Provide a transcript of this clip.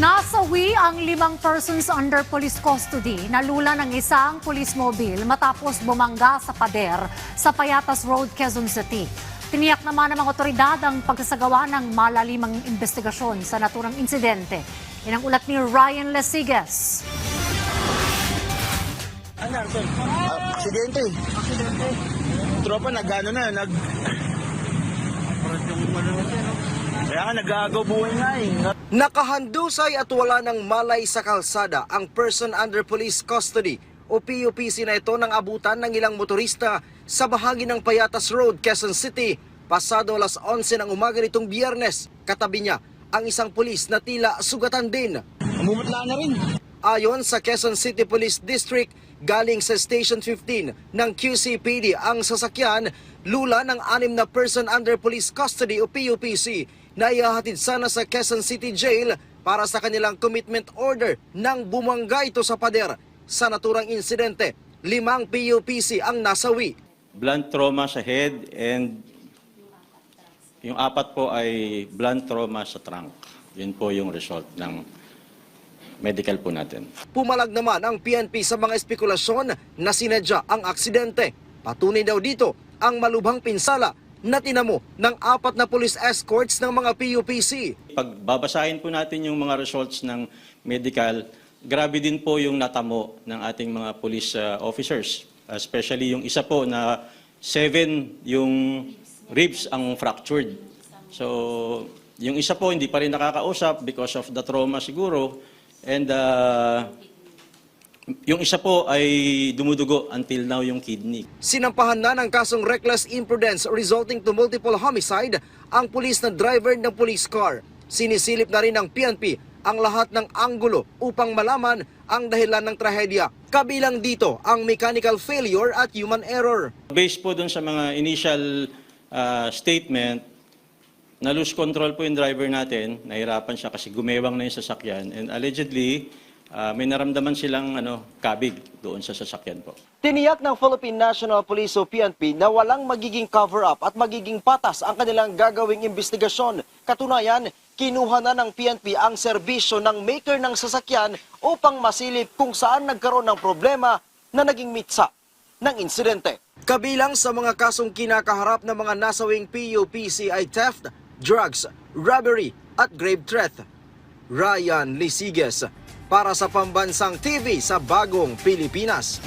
Nasawi ang 5 persons under police custody. Nalula ng isang police mobile matapos bumangga sa pader sa Payatas Road, Quezon City. Tiniyak naman ng mga otoridad ang pagsasagawa ng malalimang investigasyon sa naturang insidente. Yan ang ulat ni Ryan Lesiges. Aksidente. Tropa Kaya nga nag-aagaw buhay nga eh. Nakahandusay at wala ng malay sa kalsada ang person under police custody o PUPC na ito ng abutan ng ilang motorista sa bahagi ng Payatas Road, Quezon City, pasado alas 11 ng umaga nitong Biyernes. Katabi niya ang isang pulis na tila sugatan din. Umumutla na rin. Ayon sa Quezon City Police District, galing sa Station 15 ng QCPD ang sasakyan, lula ng 6 na person under police custody o PUPC na ihahatid sana sa Quezon City Jail para sa kanilang commitment order nang bumangga ito sa pader. Sa naturang insidente, 5 PUPC ang nasawi. Blunt trauma sa head and yung 4 po ay blunt trauma sa trunk. Yun po yung result ng medical po natin. Pumalag naman ang PNP sa mga espekulasyon na sinadya ang aksidente. Patunay daw dito ang malubhang pinsala na tinamo ng 4 na police escorts ng mga PUPC. Pag babasahin po natin yung mga results ng medical, grabe din po yung natamo ng ating mga police officers. Especially yung isa po na 7 yung ribs ang fractured. So yung isa po hindi pa rin nakakausap because of the trauma siguro. And yung isa po ay dumudugo until now yung kidney. Sinampahan na ng kasong reckless imprudence resulting to multiple homicide ang pulis na driver ng police car. Sinisilip na rin ng PNP ang lahat ng anggulo upang malaman ang dahilan ng trahedya. Kabilang dito ang mechanical failure at human error. Based po dun sa mga initial statement, na lose control po yung driver natin, nahirapan siya kasi gumewang na yung sasakyan, and allegedly may naramdaman silang kabig doon sa sasakyan po. Tiniyak ng Philippine National Police o PNP na walang magiging cover-up at magiging patas ang kanilang gagawing investigasyon. Katunayan, kinuha na ng PNP ang serbisyo ng maker ng sasakyan upang masilip kung saan nagkaroon ng problema na naging mitsa ng insidente. Kabilang sa mga kasong kinakaharap ng mga nasawing PUPC ay theft, drugs, robbery at grave threat. Ryan Lesiges para sa Pambansang TV sa Bagong Pilipinas.